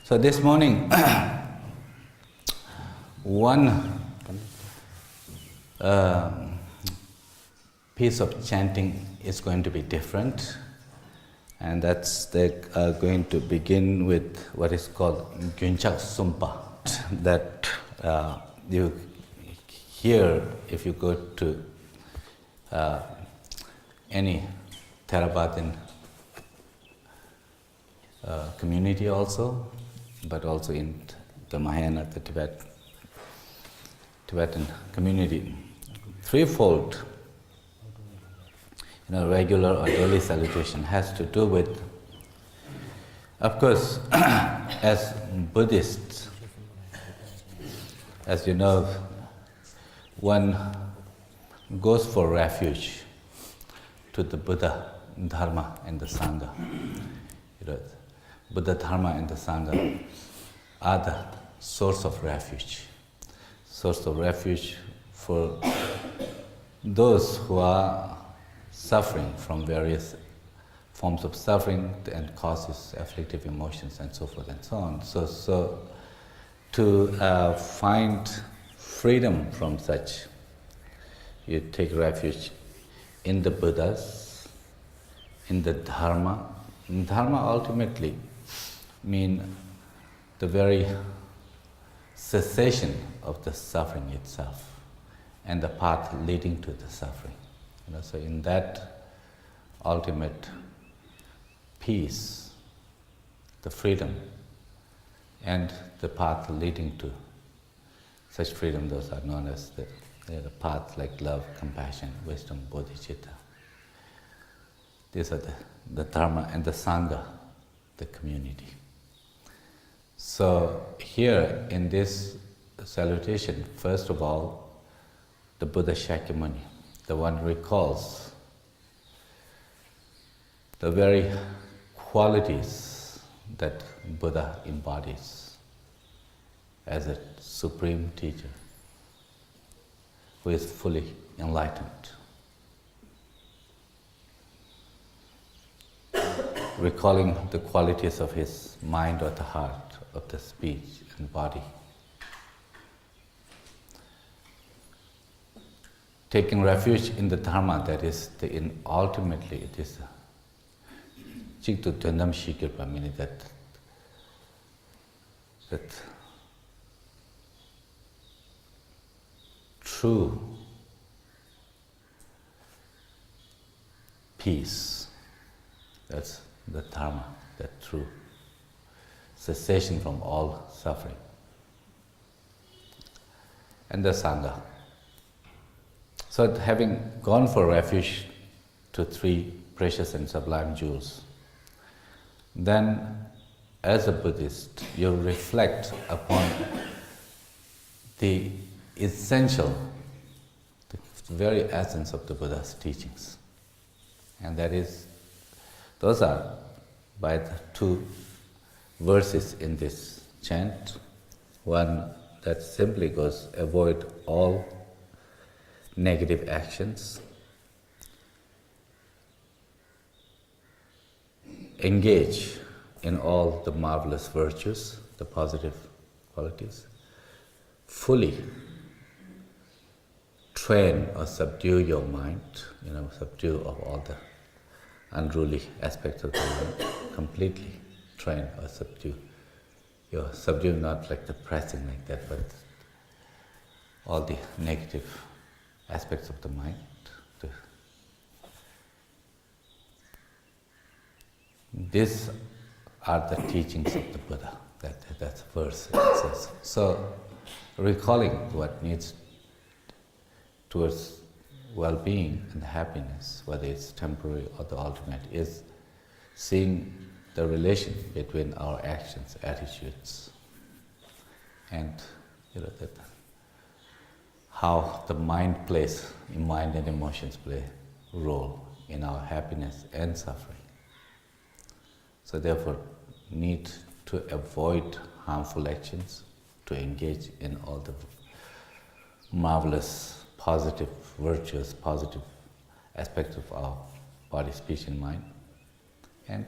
So this morning, one piece of chanting is going to be different, and that's they're going to begin with what is called Gyunchak Sumpa. That you hear if you go to any Theravadan community also, but also in the Mahayana, the Tibetan community. Threefold, regular or daily salutation has to do with, of course, as Buddhists, as you know, one goes for refuge to the Buddha, Dharma, and the Sangha. Buddha, Dharma, and the Sangha are the source of refuge. Source of refuge for those who are suffering from various forms of suffering and causes afflictive emotions and so forth and so on. So to find freedom from such, you take refuge in the Buddhas, in the Dharma. And Dharma ultimately mean the very cessation of the suffering itself and the path leading to the suffering. So in that ultimate peace, the freedom and the path leading to such freedom, those are known as the paths like love, compassion, wisdom, bodhicitta. These are the Dharma and the Sangha, the community. So here in this salutation, first of all, the Buddha Shakyamuni, the one recalls the very qualities that Buddha embodies as a supreme teacher who is fully enlightened. Recalling the qualities of his mind or the heart, of the speech and body. Taking refuge in the Dharma, that is, ultimately it is Chiktu Dvandam Shikirpa, meaning that true peace. That's the Dharma, that true cessation from all suffering. And the Sangha. So having gone for refuge to three precious and sublime jewels, then as a Buddhist, you reflect upon the essential, the very essence of the Buddha's teachings. And that is, those are by the two verses in this chant. One that simply goes, avoid all negative actions, engage in all the marvelous virtues, the positive qualities, fully train or subdue your mind, subdue of all the unruly aspects of the mind, completely train or subdue. You're subdue not like the pressing like that, but all the negative aspects of the mind. These are the teachings of the Buddha. That's the verse it says. So recalling what needs towards well-being and happiness, whether it's temporary or the ultimate, is seeing the relation between our actions, attitudes, and how the mind and emotions play a role in our happiness and suffering. So therefore, need to avoid harmful actions, to engage in all the marvelous positive virtues, positive aspects of our body, speech and mind, and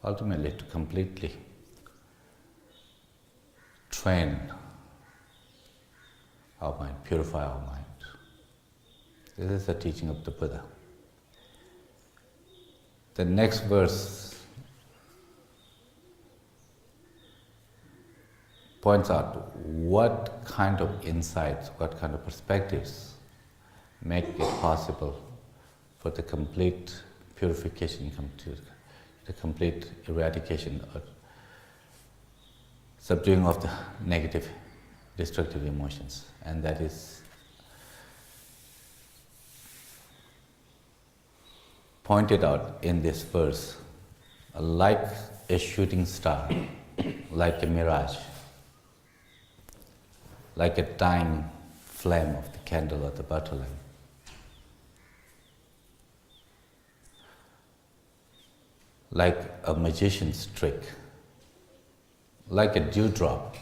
ultimately to completely train our mind, purify our mind. This is the teaching of the Buddha. The next verse points out what kind of insights, what kind of perspectives make it possible for the complete purification, the complete eradication or subduing of the negative, destructive emotions. And that is pointed out in this verse, like a shooting star, like a mirage, like a dying flame of the candle or the butter lamp. Like a magician's trick, like a dewdrop,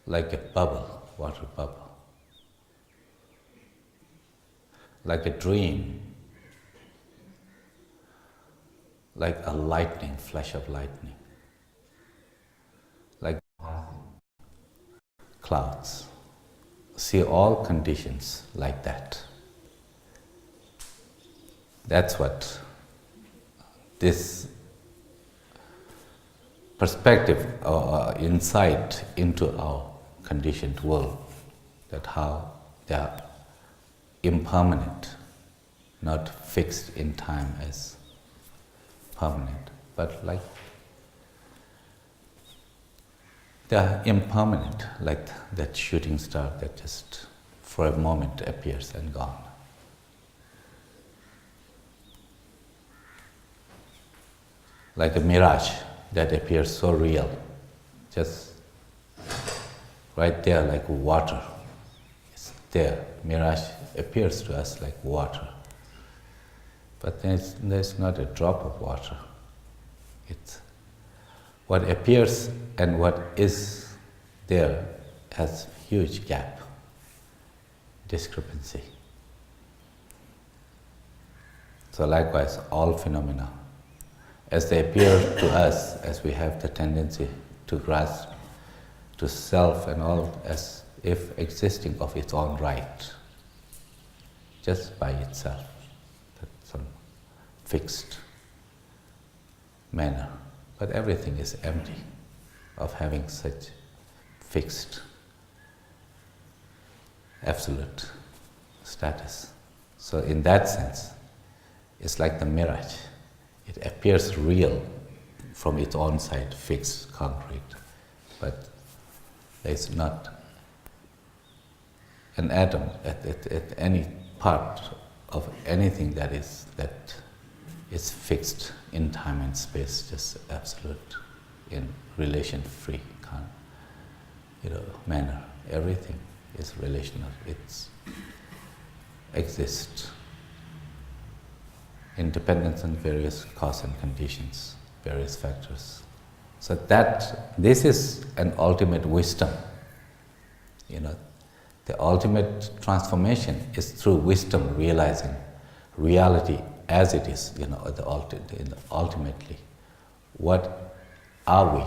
like a bubble, water bubble, like a dream, like a lightning, flash of lightning, like clouds. See all conditions like that. That's what this perspective or insight into our conditioned world, that how they are impermanent, not fixed in time as permanent, but like they are impermanent, like that shooting star that just for a moment appears and gone. Like a mirage that appears so real, just right there like water. It's there. Mirage appears to us like water. But there's not a drop of water. It's what appears and what is there has huge gap, discrepancy. So likewise, all phenomena, as they appear to us, as we have the tendency to grasp to self and all as if existing of its own right, just by itself, that's some fixed manner. But everything is empty of having such fixed, absolute status. So in that sense, it's like the mirage. It appears real from its own side, fixed, concrete, but there's not an atom at any part of anything that is fixed in time and space, just absolute, in relation-free manner. Everything is relational. It exists. Independence on various cause and conditions, various factors. So this is an ultimate wisdom. The ultimate transformation is through wisdom, realizing reality as it is. Ultimately, what are we?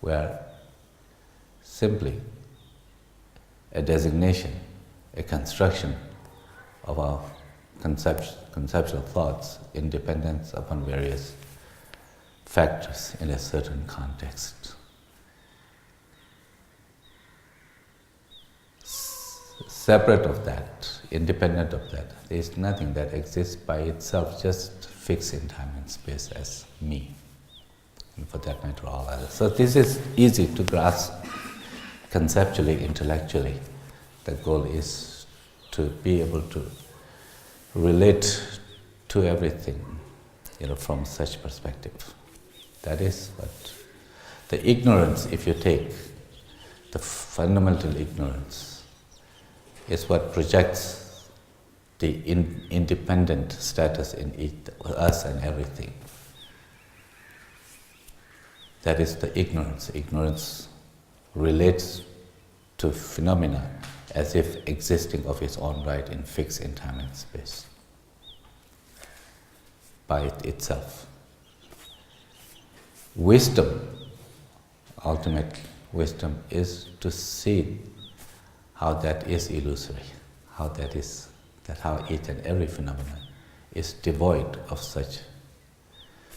We are simply a designation, a construction of our conceptual thoughts in dependence upon various factors in a certain context. Separate of that, independent of that, there is nothing that exists by itself, just fixed in time and space as me, and for that matter all others. So this is easy to grasp conceptually, intellectually. The goal is to be able to relate to everything, from such perspective. That is what the ignorance, if you take the fundamental ignorance, is what projects the independent status in us and everything. That is the ignorance. Ignorance relates to phenomena as if existing of its own right in fixed in time and space by itself. Wisdom ultimate wisdom is to see how that is illusory, how how each and every phenomenon is devoid of such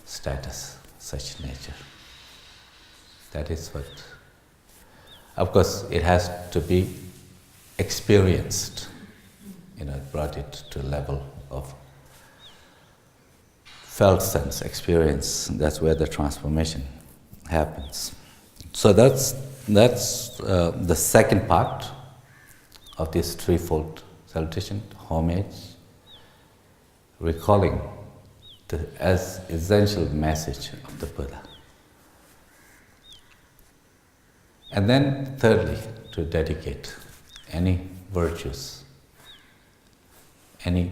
status, such nature. That is what, of course, it has to be experienced, brought it to a level of felt sense, experience. That's where the transformation happens. So that's the second part of this threefold salutation: homage, recalling the as essential message of the Buddha. And then thirdly, to dedicate any virtues, any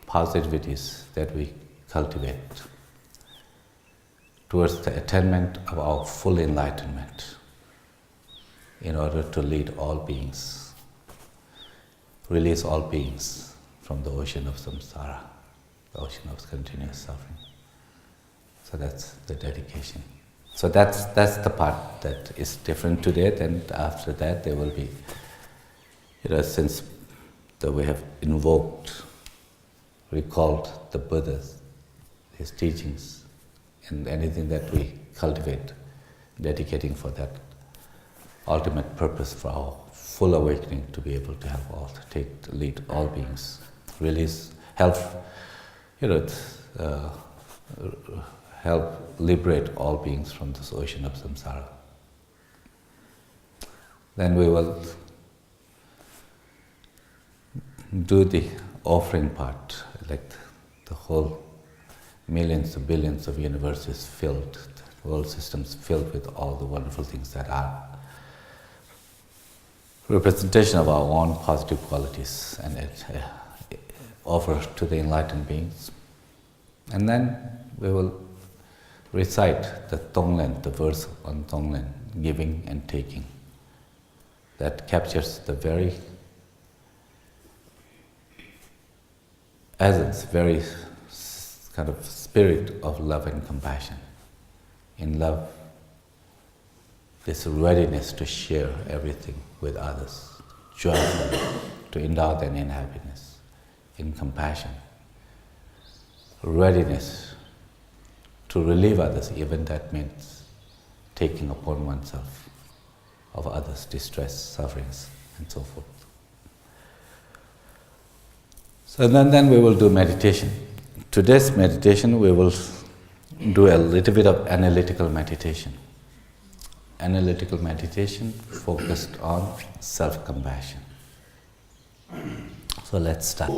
positivities that we cultivate towards the attainment of our full enlightenment, in order to lead all beings, release all beings from the ocean of samsara, the ocean of continuous suffering. So that's the dedication. So that's the part that is different today. Then after that there will be, since we have invoked, recalled the Buddha's, his teachings, and anything that we cultivate, dedicating for that ultimate purpose, for our full awakening, to be able to lead all beings, release, help, help liberate all beings from this ocean of samsara. Then we will do the offering part, like the whole millions of billions of universes filled, the world systems filled with all the wonderful things that are representation of our own positive qualities, and offer to the enlightened beings. And then we will recite the Tonglen, the verse on Tonglen, giving and taking, that captures the very essence, very kind of spirit of love and compassion. In love, this readiness to share everything with others, joyfully, to endow them in happiness. In compassion, readiness to relieve others, even that means taking upon oneself of others' distress, sufferings, and so forth. So then we will do meditation. Today's meditation, we will do a little bit of analytical meditation. Analytical meditation focused on self-compassion. So let's start.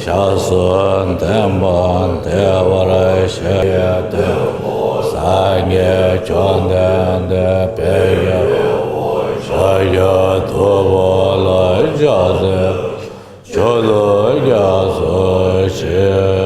Shasun temban devara shaya sangye chondan de peya shaya tobo la jade cholo yaso sheo.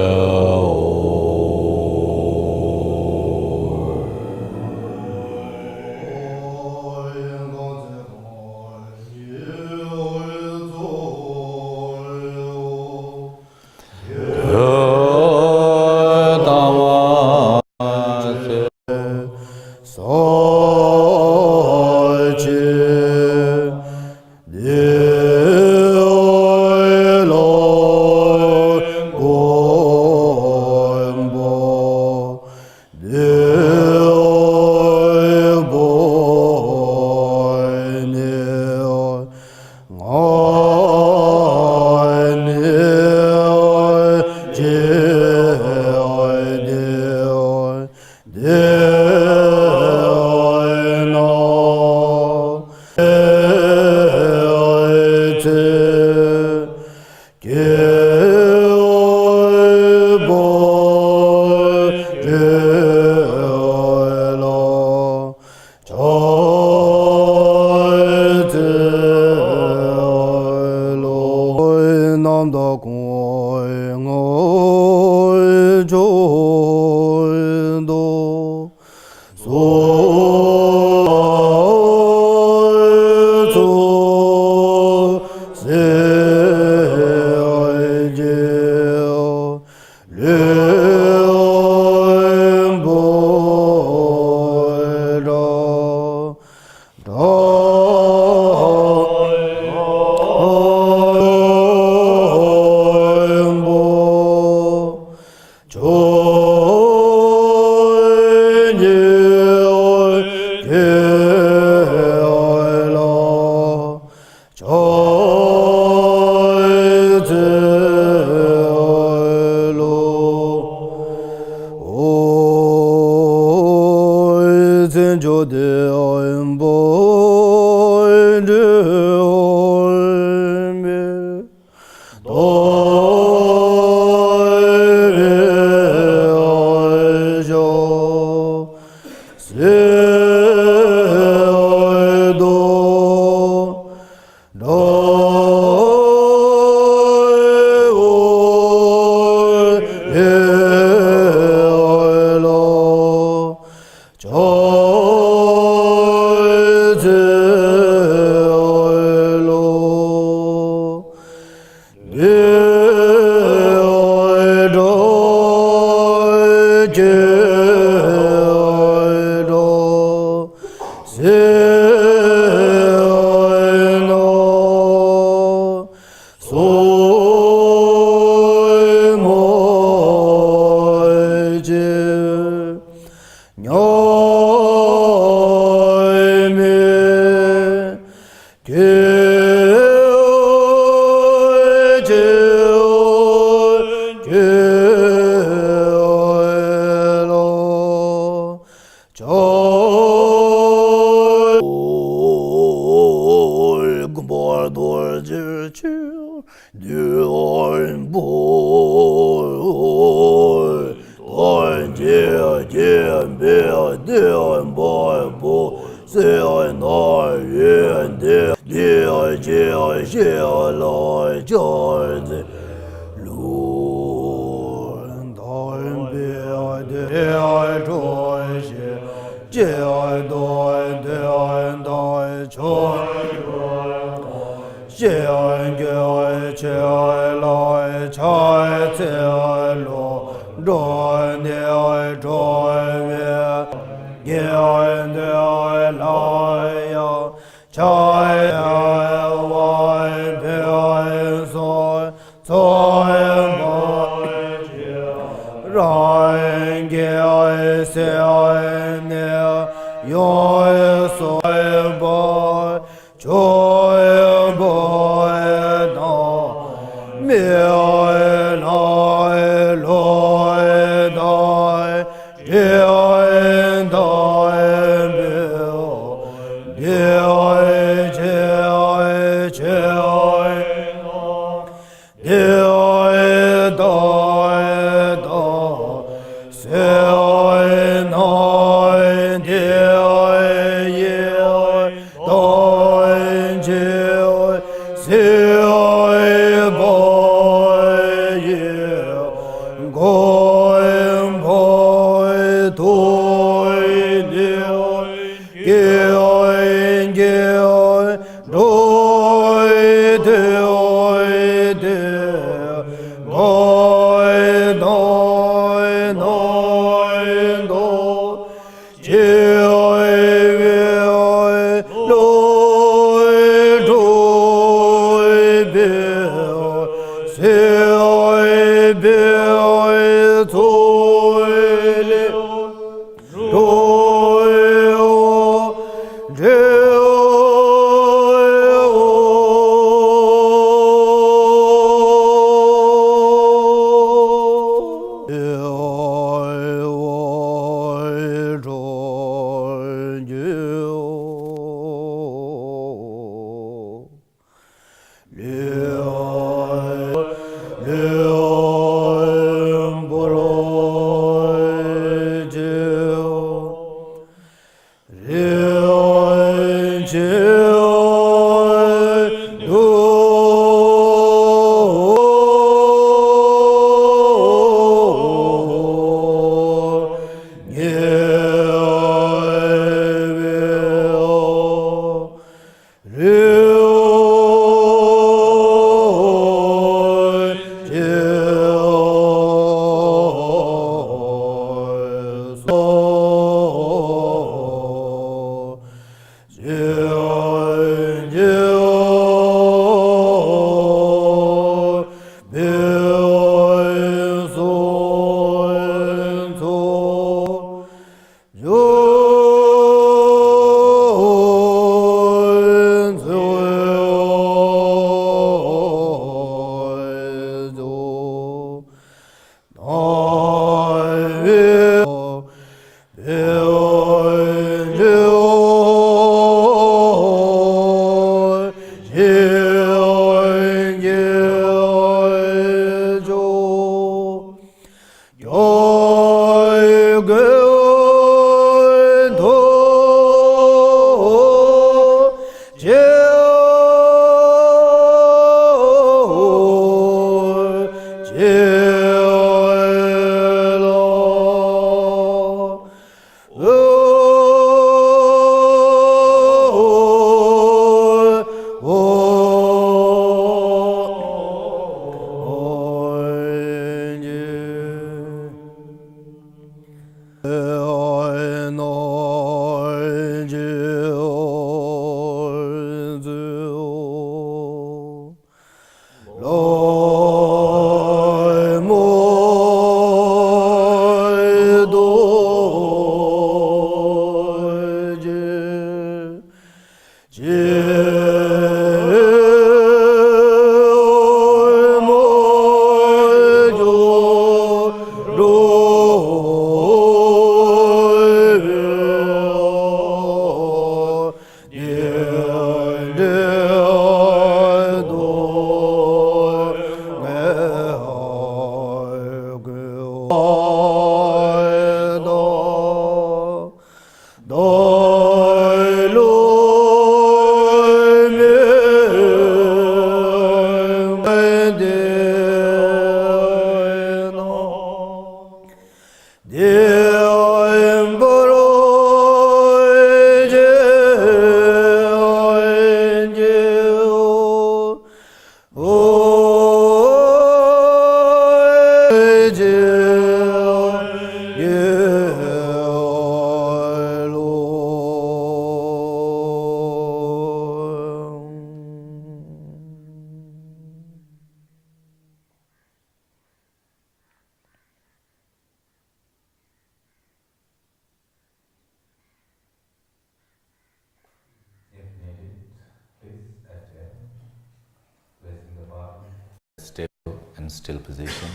Stable and still position.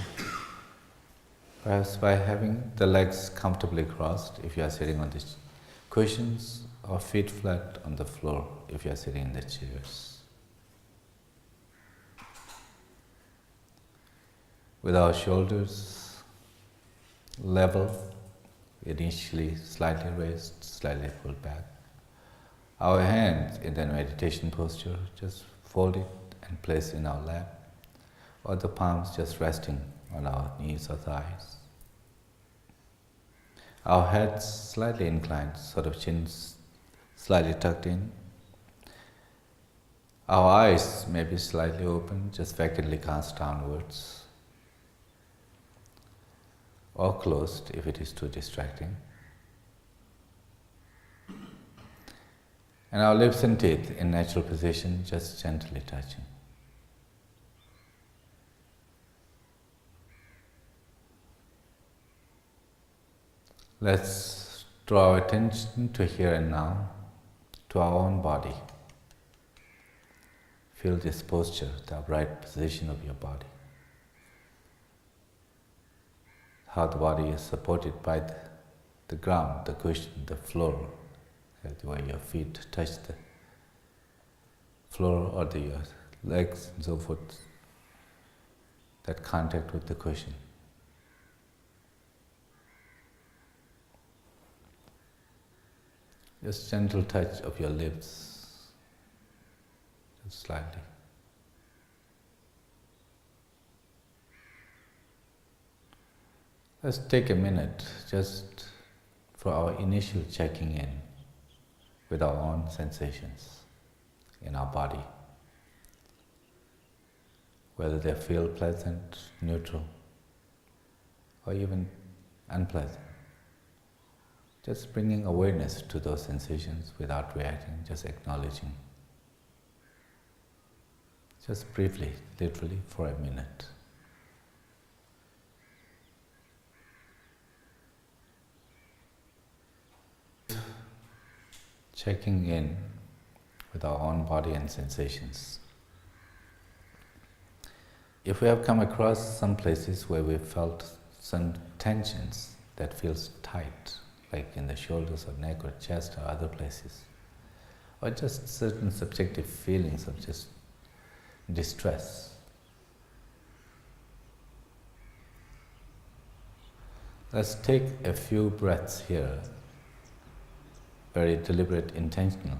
Perhaps by having the legs comfortably crossed if you are sitting on the cushions, or feet flat on the floor if you are sitting in the chairs. With our shoulders level, initially slightly raised, slightly pulled back. Our hands in the meditation posture just folded and placed in our lap, or the palms just resting on our knees or thighs. Our heads slightly inclined, sort of chins slightly tucked in. Our eyes may be slightly open, just vacantly cast downwards, or closed if it is too distracting. And our lips and teeth in natural position, just gently touching. Let's draw our attention to here and now, to our own body. Feel this posture, the upright position of your body. How the body is supported by the ground, the cushion, the floor, the way your feet touch the floor or your legs and so forth, that contact with the cushion. Just gentle touch of your lips, just slightly. Let's take a minute just for our initial checking in with our own sensations in our body, whether they feel pleasant, neutral, or even unpleasant. Just bringing awareness to those sensations without reacting, just acknowledging. Just briefly, literally for a minute. Checking in with our own body and sensations. If we have come across some places where we felt some tensions that feels tight, like in the shoulders or neck or chest or other places, or just certain subjective feelings of just distress, let's take a few breaths here, very deliberate, intentional,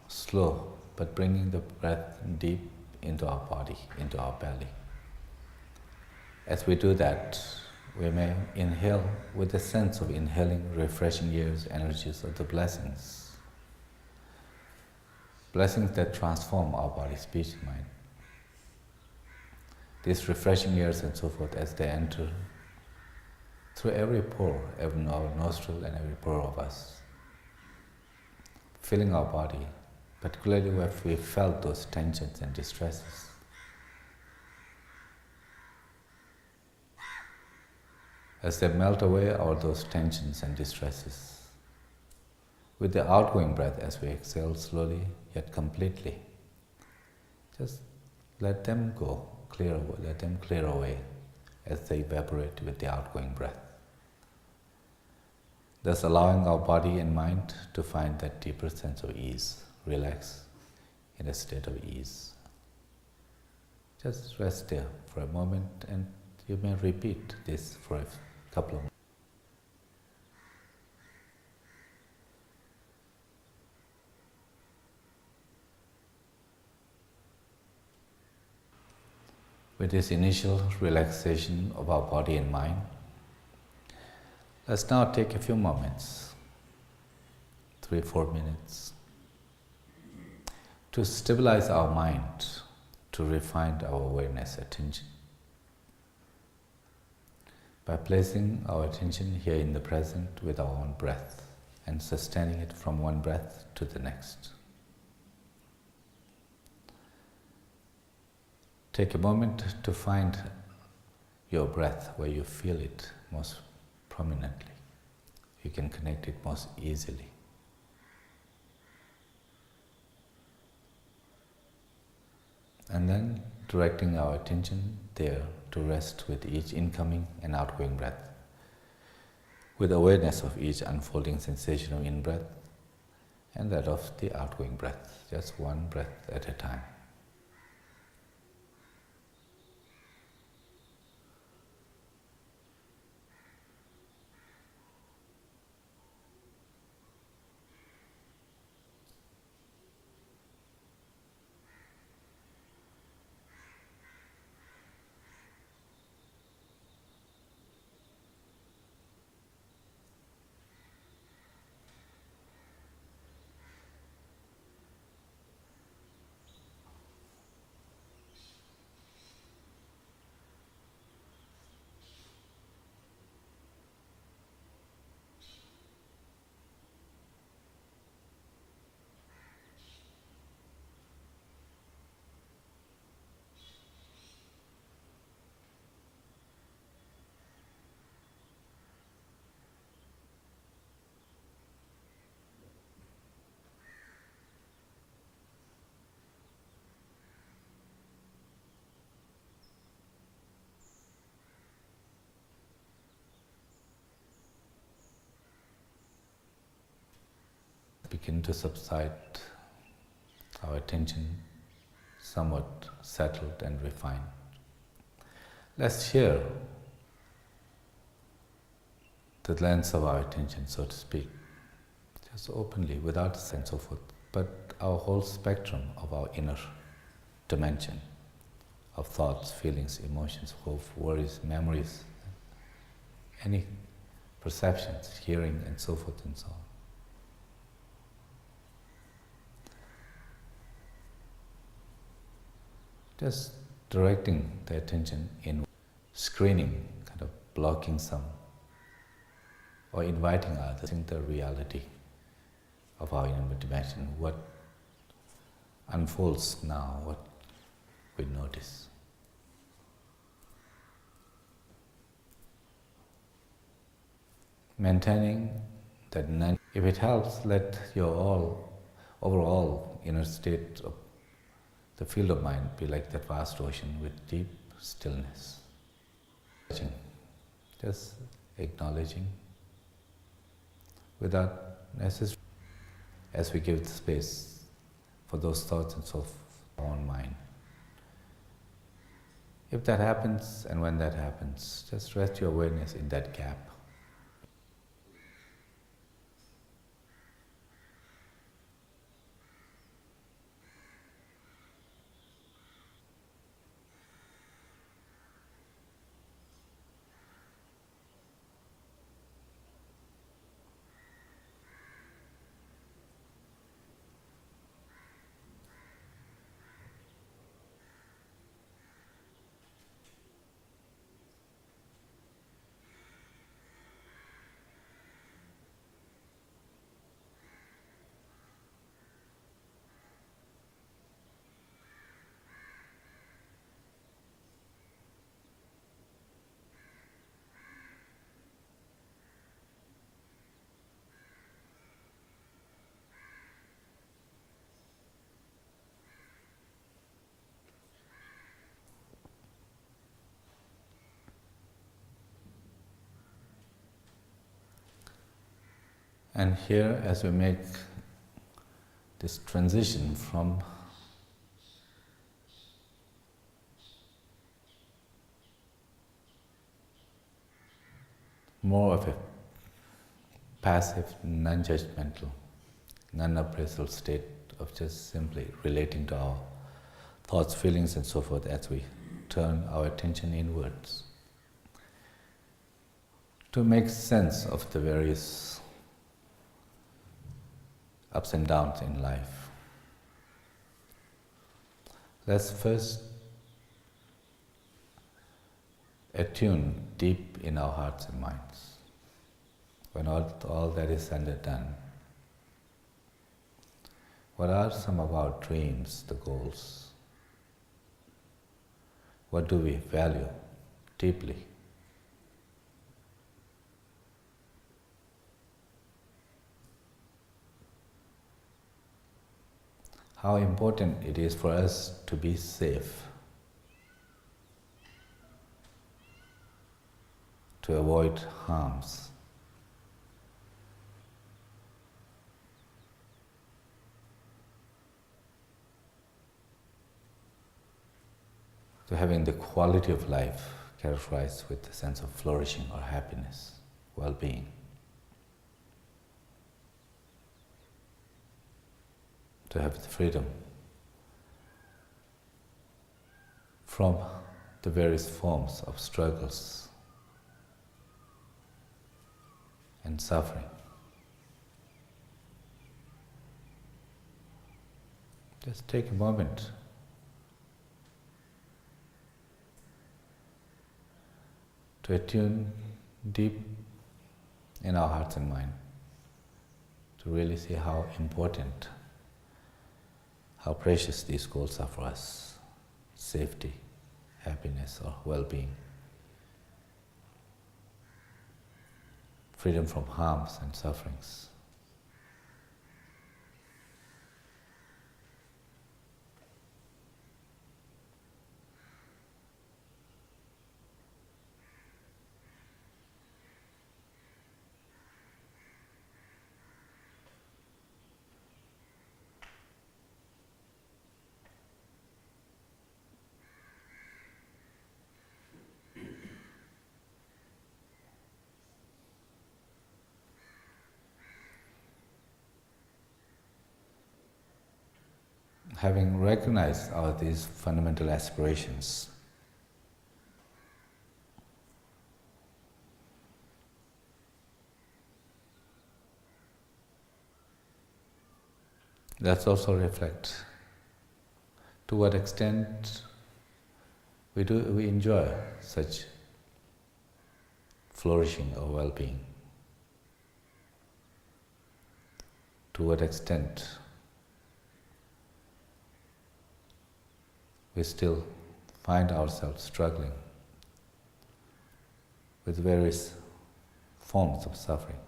slow, but bringing the breath deep into our body, into our belly. As we do that, we may inhale with the sense of inhaling refreshing years, energies of the blessings. Blessings that transform our body, speech, mind. These refreshing years and so forth, as they enter through every pore, every nostril and every pore of us, filling our body, particularly where we felt those tensions and distresses. As they melt away all those tensions and distresses, with the outgoing breath as we exhale slowly yet completely, just let them go, clear away, let them clear away as they evaporate with the outgoing breath. Thus allowing our body and mind to find that deeper sense of ease, relax in a state of ease. Just rest there for a moment, and you may repeat this for a couple of minutes. With this initial relaxation of our body and mind, let's now take a few moments, 3-4 minutes, to stabilize our mind, to refine our awareness, attention. by placing our attention here in the present with our own breath and sustaining it from one breath to the next. Take a moment to find your breath where you feel it most prominently. You can connect it most easily. And then directing our attention there to rest with each incoming and outgoing breath, with awareness of each unfolding sensation of in-breath and that of the outgoing breath, just one breath at a time. Begin to subside, our attention somewhat settled and refined. Let's share the lens of our attention, so to speak, just openly, without sense of forth, but our whole spectrum of our inner dimension of thoughts, feelings, emotions, hope, worries, memories, any perceptions, hearing, and so forth and so on. Just directing the attention in, screening, kind of blocking some, or inviting others into the reality of our inner dimension, what unfolds now, what we notice. Maintaining that, if it helps, let your overall inner state of the field of mind be like that vast ocean with deep stillness. Just acknowledging without necessary, as we give the space for those thoughts and so forth, our own mind. If that happens, and when that happens, just rest your awareness in that gap. And here, as we make this transition from more of a passive, non-judgmental, non-appraisal state of just simply relating to our thoughts, feelings, and so forth, as we turn our attention inwards to make sense of the various ups and downs in life. Let's first attune deep in our hearts and minds, when all that is said and done, what are some of our dreams, the goals? What do we value deeply? How important it is for us to be safe, to avoid harms. To having the quality of life characterized with a sense of flourishing or happiness, well-being. To have the freedom from the various forms of struggles and suffering. Just take a moment to attune deep in our hearts and mind, to really see how important, how precious these goals are for us: safety, happiness or well-being, freedom from harms and sufferings. Having recognized these fundamental aspirations, let's also reflect to what extent we enjoy such flourishing or well-being. To what extent we still find ourselves struggling with various forms of suffering.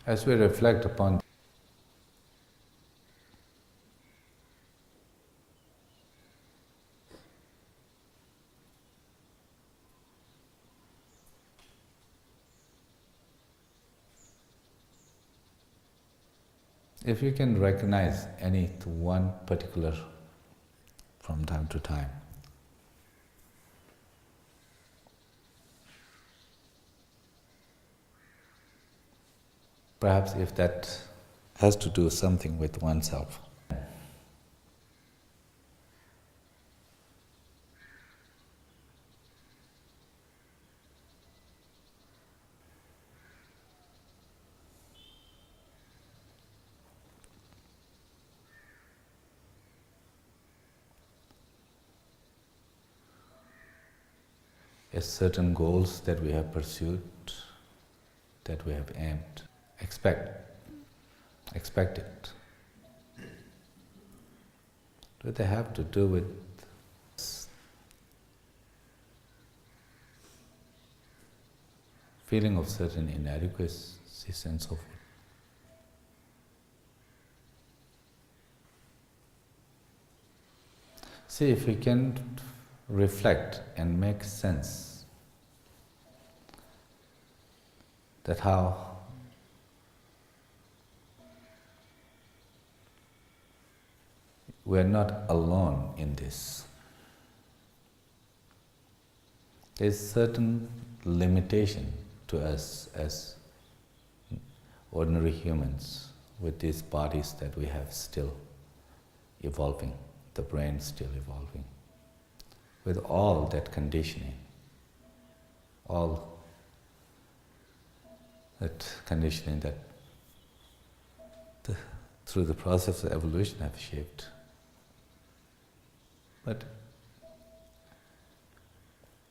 As we reflect upon if you can recognize any one particular from time to time, perhaps if that has to do something with oneself. Certain goals that we have pursued, that we have aimed, expect it. Do they have to do with feeling of certain inadequacies and so forth? See if we can reflect and make sense that how we are not alone in this. There's certain limitation to us as ordinary humans with these bodies that we have still evolving, the brain still evolving, with all that conditioning, all that conditioning that through the process of evolution have shaped. But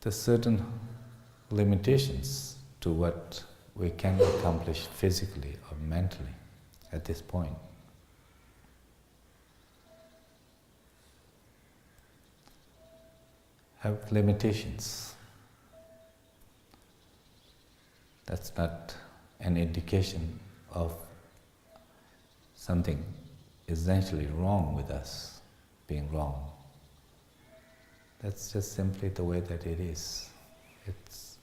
there's certain limitations to what we can accomplish physically or mentally at this point. Have limitations. That's not an indication of something essentially wrong with us, being wrong. That's just simply the way that it is. It's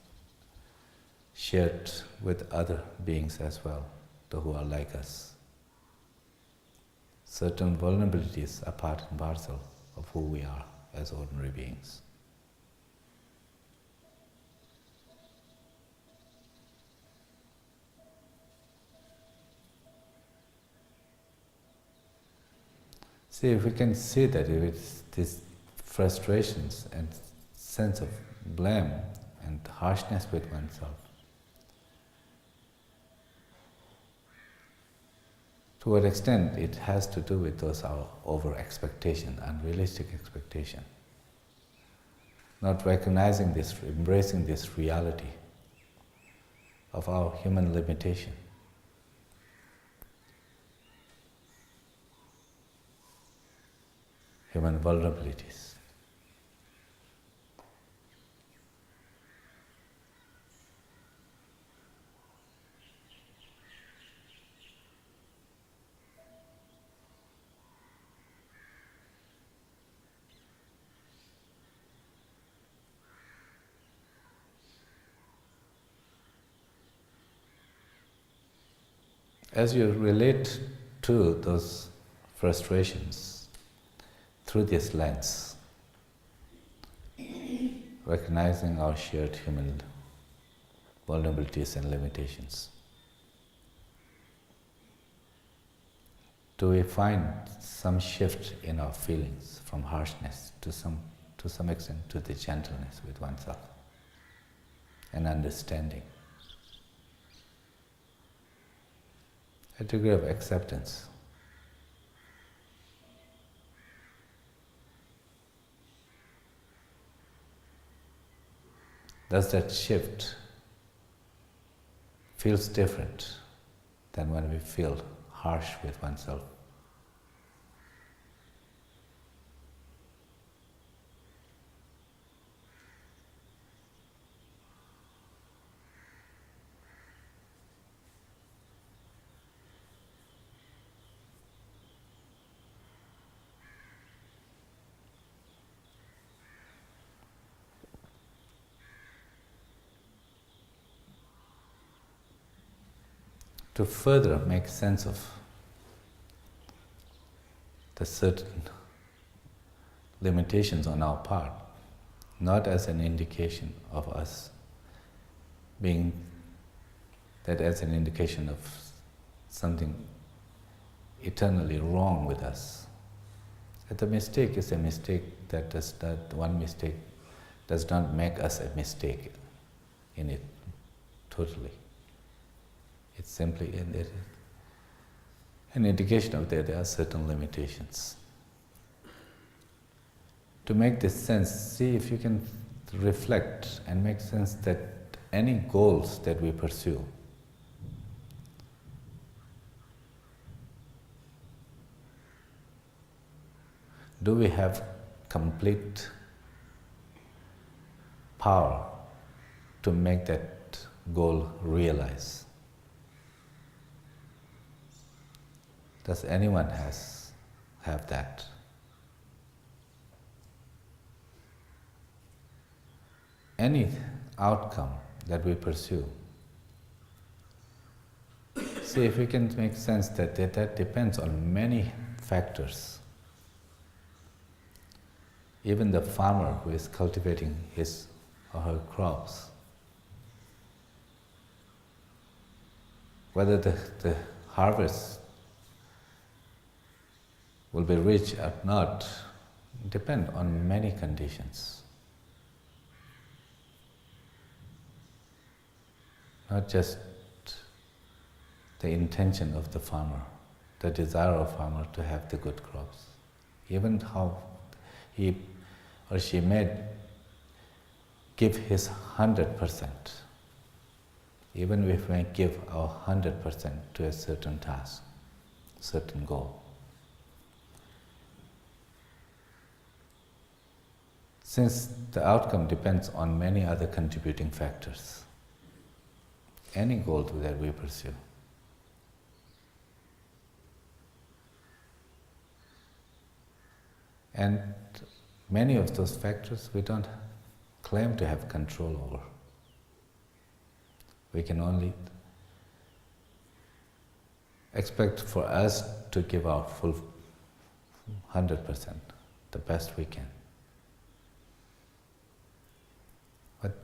shared with other beings as well, those who are like us. Certain vulnerabilities are part and parcel of who we are as ordinary beings. See, if we can see that if it's these frustrations and sense of blame and harshness with oneself, to what extent it has to do with those our over-expectation, unrealistic expectation. Not recognizing this, embracing this reality of our human limitation. Human vulnerabilities. As you relate to those frustrations through this lens, recognizing our shared human vulnerabilities and limitations, do we find some shift in our feelings from harshness to some extent to the gentleness with oneself and understanding? A degree of acceptance. Does that shift feels different than when we feel harsh with oneself? To further make sense of the certain limitations on our part, not as an indication of us being, that as an indication of something eternally wrong with us. That the mistake is a mistake one mistake does not make us a mistake in it totally. It's simply an indication of that there are certain limitations. To make this sense, see if you can reflect and make sense that any goals that we pursue, do we have complete power to make that goal realize? Does anyone have that? Any outcome that we pursue, see if we can make sense that depends on many factors. Even the farmer who is cultivating his or her crops. Whether the harvest will be rich or not depend on many conditions. Not just the intention of the farmer, the desire of the farmer to have the good crops. Even how he or she may give his 100%. Even if we give our 100% to a certain task, certain goal. Since the outcome depends on many other contributing factors, any goal that we pursue, and many of those factors we don't claim to have control over. We can only expect for us to give our full 100%, the best we can. But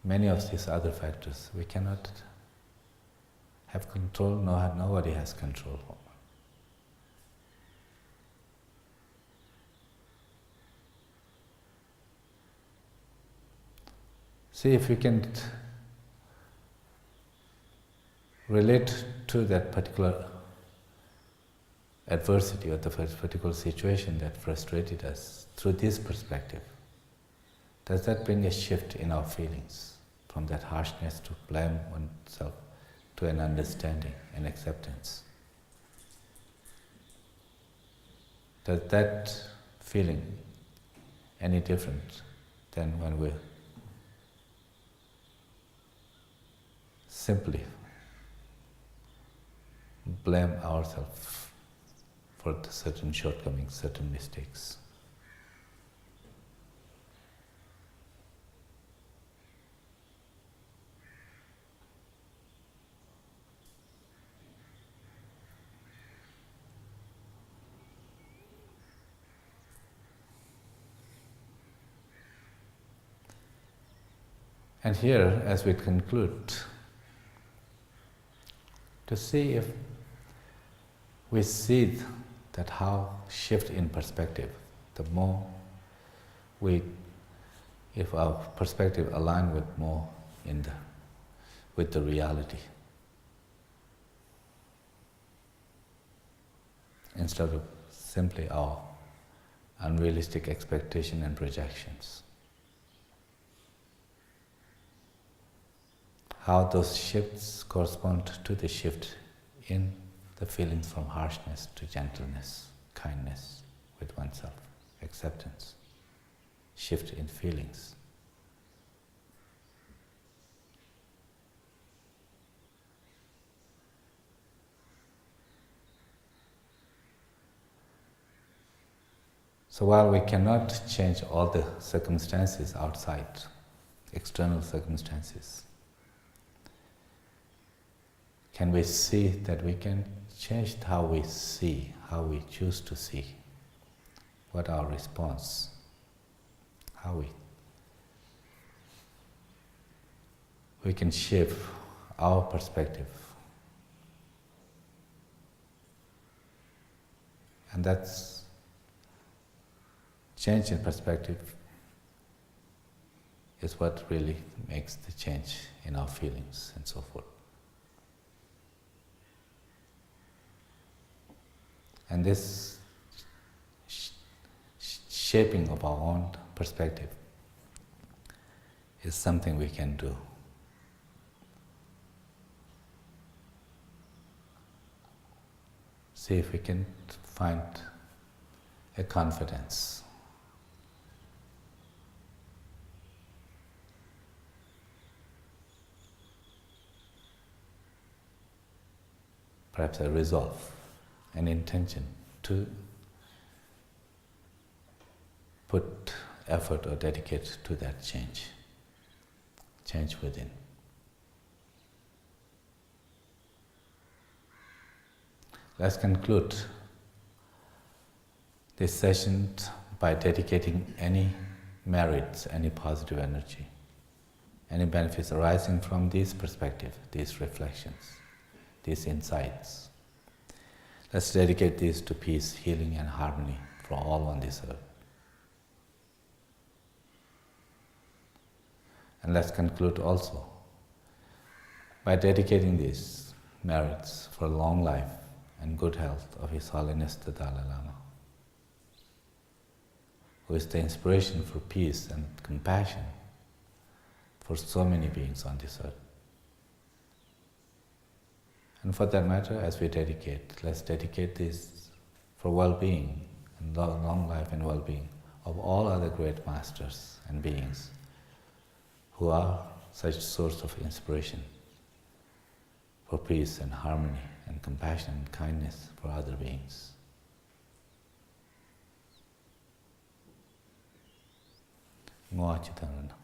many of these other factors we cannot have control, nobody has control over. See if we can relate to that particular adversity or the particular situation that frustrated us through this perspective. Does that bring a shift in our feelings from that harshness to blame oneself to an understanding and acceptance? Does that feeling any different than when we simply blame ourselves for certain shortcomings, certain mistakes? And here, as we conclude, to see if we see that how shift in perspective, the more if our perspective align with more with the reality, instead of simply our unrealistic expectation and projections. How those shifts correspond to the shift in the feelings from harshness to gentleness, kindness with oneself, acceptance, shift in feelings. So while we cannot change all the circumstances outside, external circumstances, can we see that we can change how we see, how we choose to see, what our response, how we can shape our perspective. And that's change in perspective is what really makes the change in our feelings and so forth. And this shaping of our own perspective is something we can do. See if we can find a confidence. Perhaps a resolve, an intention to put effort or dedicate to that change within. Let's conclude this session by dedicating any merits any positive energy, any benefits arising from this perspective, these reflections, these insights. Let's dedicate these to peace, healing and harmony for all on this earth. And let's conclude also by dedicating these merits for long life and good health of His Holiness the Dalai Lama, who is the inspiration for peace and compassion for so many beings on this earth. And for that matter, as we dedicate, let's dedicate this for well-being and long life and well-being of all other great masters and beings who are such source of inspiration for peace and harmony and compassion and kindness for other beings. Ngoa Chitanana.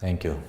Thank you.